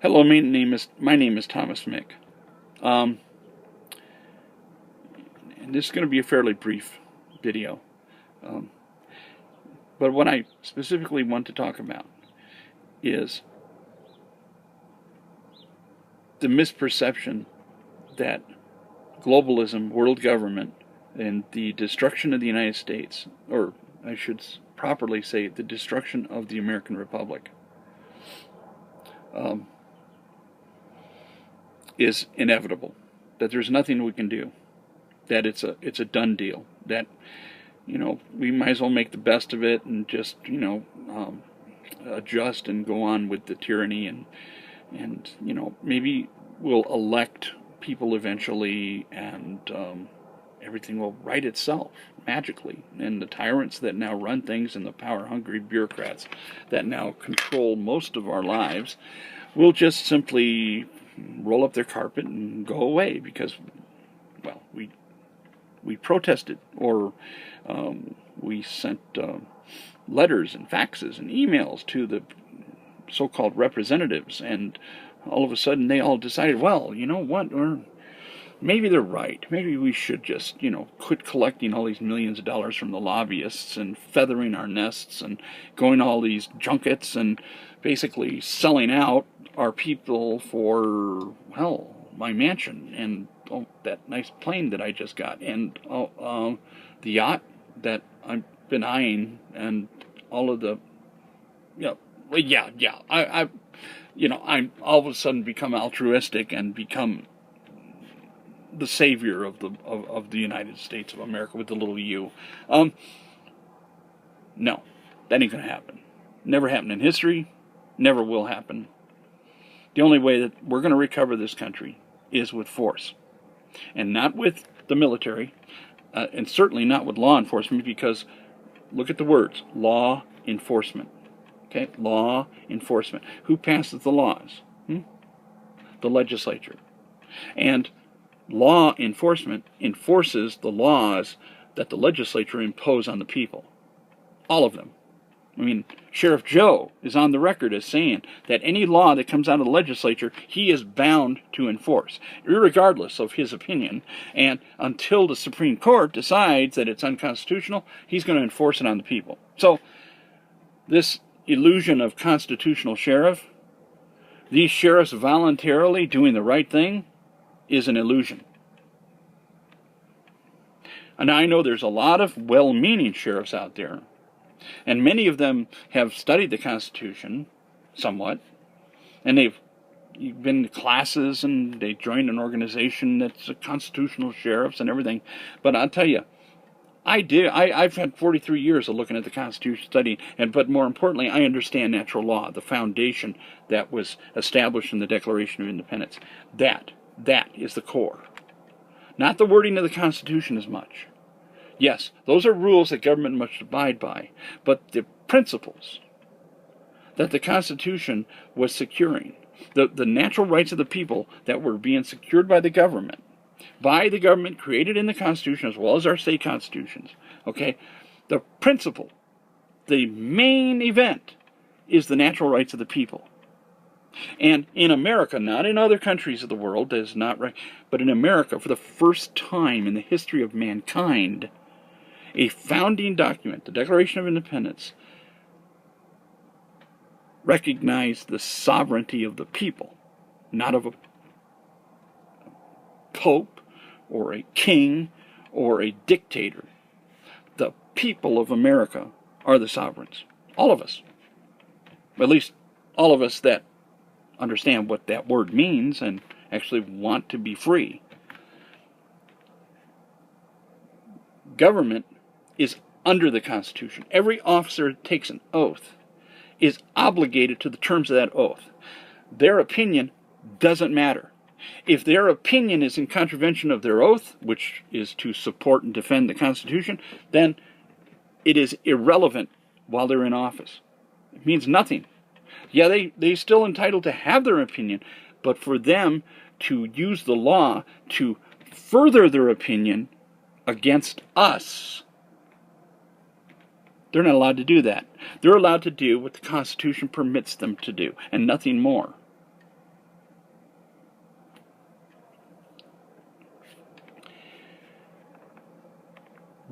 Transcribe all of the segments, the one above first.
Hello, my name is Thomas Mick. And this is going to be a fairly brief video. Um, but what I specifically want to talk about is the misperception that globalism, world government, and the destruction of the United States, or I should properly say the destruction of the American Republic, is inevitable. That there's nothing we can do. That it's a done deal. That we might as well make the best of it and just adjust and go on with the tyranny, and maybe we'll elect people eventually, and everything will right itself magically. And the tyrants that now run things and the power-hungry bureaucrats that now control most of our lives will just simply roll up their carpet and go away because, well, we protested, or we sent letters and faxes and emails to the so-called representatives, and all of a sudden they all decided, well, you know what, or maybe they're right. Maybe we should just, quit collecting all these millions of dollars from the lobbyists and feathering our nests and going to all these junkets and basically selling out our people for, well, my mansion and that nice plane that I just got, and the yacht that I've been eyeing, and all of the, I'm all of a sudden become altruistic and become the savior of the United States of America with the little U. No, that ain't gonna happen. Never happened in history. Never will happen. The only way that we're going to recover this country is with force, and not with the military, and certainly not with law enforcement, because look at the words, law enforcement. Okay, law enforcement. Who passes the laws? The legislature. And law enforcement enforces the laws that the legislature impose on the people. All of them. I mean, Sheriff Joe is on the record as saying that any law that comes out of the legislature, he is bound to enforce, irregardless of his opinion. And until the Supreme Court decides that it's unconstitutional, he's going to enforce it on the people. So, this illusion of constitutional sheriff, these sheriffs voluntarily doing the right thing, is an illusion. And I know there's a lot of well-meaning sheriffs out there, and many of them have studied the Constitution somewhat, and they've been to classes, and they joined an organization that's a constitutional sheriffs and everything. But I'll tell you, I've had 43 years of looking at the Constitution, studying, but more importantly, I understand natural law, the foundation that was established in the Declaration of Independence. That is the core. Not the wording of the Constitution as much. Yes, those are rules that government must abide by, but the principles that the Constitution was securing, the natural rights of the people that were being secured by the government created in the Constitution as well as our state constitutions, okay? The principle, the main event, is the natural rights of the people. And in America, not in other countries of the world, that is not right, but in America, for the first time in the history of mankind, a founding document, the Declaration of Independence, recognized the sovereignty of the people, not of a pope or a king or a dictator. The people of America are the sovereigns. All of us. At least all of us that understand what that word means and actually want to be free. Government is under the Constitution. Every officer that takes an oath is obligated to the terms of that oath. Their opinion doesn't matter. If their opinion is in contravention of their oath, which is to support and defend the Constitution, then it is irrelevant while they're in office. It means nothing. Yeah, they're still entitled to have their opinion, but for them to use the law to further their opinion against us, they're not allowed to do that. They're allowed to do what the Constitution permits them to do, and nothing more.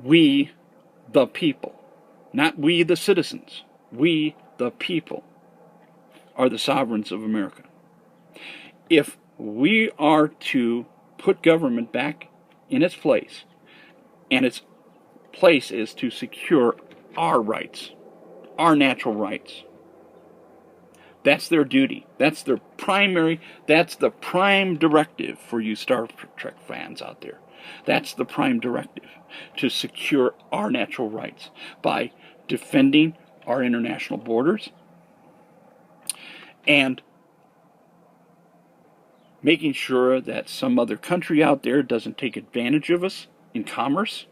We, the people, not we, the citizens, we, the people, are the sovereigns of America. If we are to put government back in its place, and its place is to secure our rights, our natural rights, that's their duty. That's their primary, that's the prime directive for you Star Trek fans out there. That's the prime directive, to secure our natural rights by defending our international borders and making sure that some other country out there doesn't take advantage of us in commerce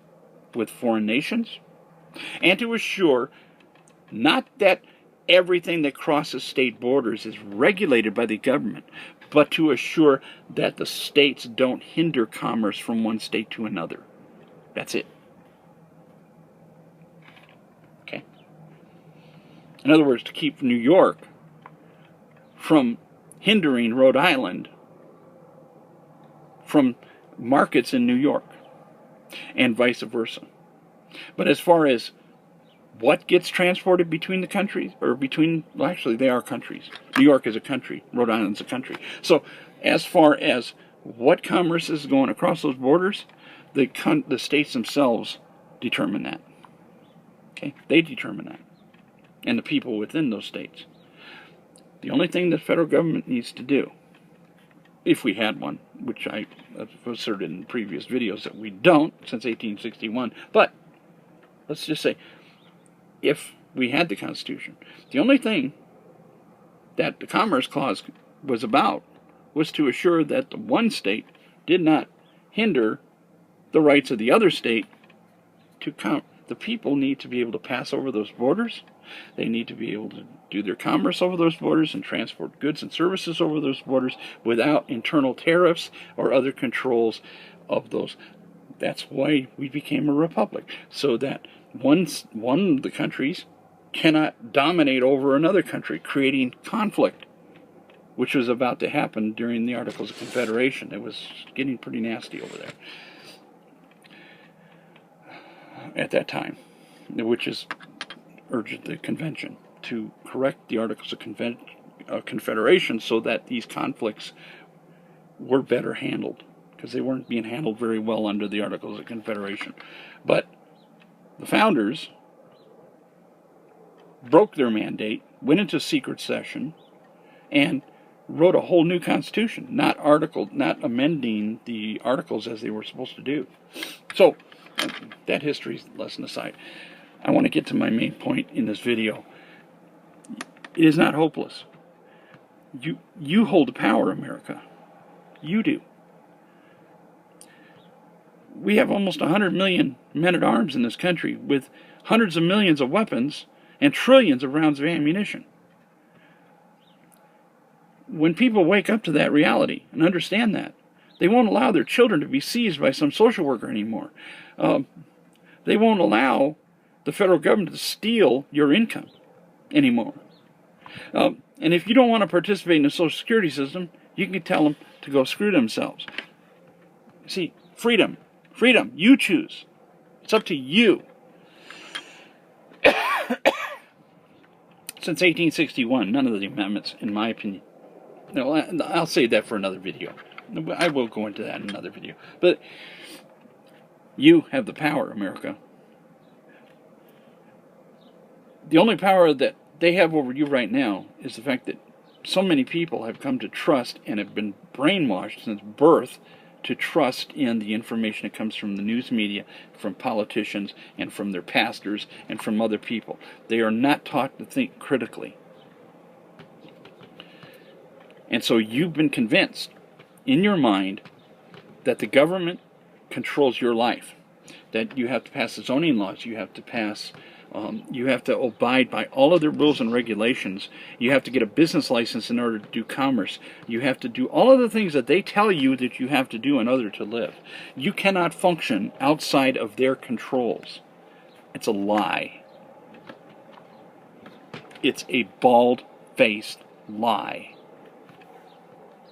with foreign nations, and to assure not that everything that crosses state borders is regulated by the government, but to assure that the states don't hinder commerce from one state to another. That's it. Okay? In other words, to keep New York from hindering Rhode Island from markets in New York, and vice versa. But as far as what gets transported between the countries, or between, well, actually they are countries. New York is a country, Rhode Island's a country. So as far as what commerce is going across those borders, the states themselves determine that. Okay, they determine that, and the people within those states. The only thing the federal government needs to do, if we had one, which I have asserted in previous videos that we don't since 1861, but let's just say, if we had the Constitution, the only thing that the Commerce Clause was about was to assure that the one state did not hinder the rights of the other state to come. The people need to be able to pass over those borders. They need to be able to do their commerce over those borders and transport goods and services over those borders without internal tariffs or other controls of those. That's why we became a republic, so that one of the countries cannot dominate over another country, creating conflict, which was about to happen during the Articles of Confederation. It was getting pretty nasty over there at that time, which is urged the convention to correct the Articles of Confederation so that these conflicts were better handled, because they weren't being handled very well under the Articles of Confederation. But the founders broke their mandate, went into secret session, and wrote a whole new constitution, not amending the articles as they were supposed to do. So, that history lesson aside, I want to get to my main point in this video. It is not hopeless. You hold the power, America. You do. We have almost 100 million men-at-arms in this country, with hundreds of millions of weapons and trillions of rounds of ammunition. When people wake up to that reality and understand that, they won't allow their children to be seized by some social worker anymore. They won't allow the federal government to steal your income anymore. And if you don't want to participate in the Social Security system, you can tell them to go screw themselves. See, freedom, you choose. It's up to you. Since 1861, none of the amendments, in my opinion, no, I'll save that for another video. I will go into that in another video. But you have the power, America. The only power that they have over you right now is the fact that so many people have come to trust and have been brainwashed since birth to trust in the information that comes from the news media, from politicians, and from their pastors, and from other people. They are not taught to think critically. And so you've been convinced in your mind that the government controls your life, that you have to pass the zoning laws, you have to pass, you have to abide by all of their rules and regulations, you have to get a business license in order to do commerce, you have to do all of the things that they tell you that you have to do in order to live. You cannot function outside of their controls. It's a lie. It's a bald-faced lie.